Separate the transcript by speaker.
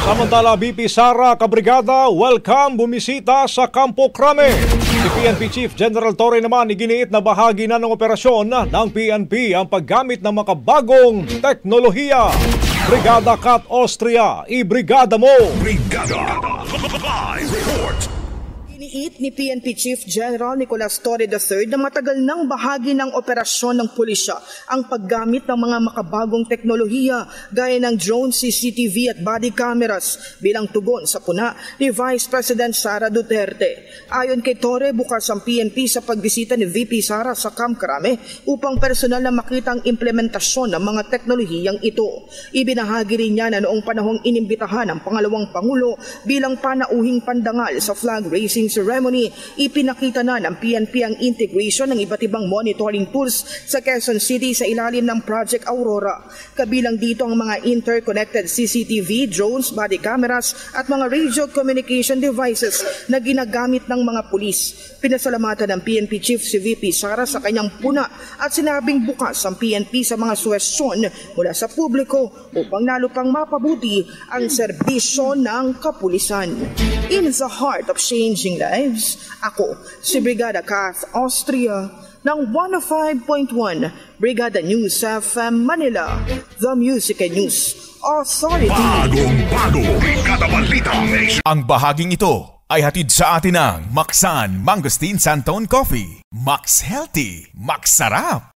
Speaker 1: Samantala, BP Sara Cabrigada, welcome bumisita sa Campo Crame. Si PNP Chief General Torre naman iginiit na bahagi na ng operasyon ng PNP ang paggamit ng makabagong teknolohiya. Brigada Cat Austria, ibrigada mo!
Speaker 2: Brigada! Live report!
Speaker 3: Iniit ni PNP Chief General Nicolas Torre III na matagal nang bahagi ng operasyon ng pulisya ang paggamit ng mga makabagong teknolohiya gaya ng drone, CCTV at body cameras bilang tugon sa puna ni Vice President Sara Duterte. Ayon kay Torre, bukas ang PNP sa pagbisita ni VP Sara sa Camp Crame upang personal na makita ang implementasyon ng mga teknolohiyang ito. Ibinahagi rin niya na noong panahong inimbitahan ang pangalawang Pangulo bilang panauhing pandangal sa flag raising ceremony, ipinakita na ng PNP ang integration ng iba't ibang monitoring tools sa Quezon City sa ilalim ng Project Aurora. Kabilang dito ang mga interconnected CCTV, drones, body cameras at mga radio communication devices na ginagamit ng mga pulis. Pinasalamatan ng PNP Chief si VP Sara sa kanyang puna at sinabing bukas ang PNP sa mga suwestyon mula sa publiko upang lalo pang mapabuti ang serbisyo ng kapulisan. In the heart of changing lives, ako si Brigada Cat Austria ng 105.1 Brigada News FM Manila, The Music and News Authority.
Speaker 2: Bagong-bago, Brigada Balita Nation.
Speaker 4: Ang bahaging ito ay hatid sa atin ng Maxan Mangosteen Santon Coffee. Max Healthy, Max Sarap.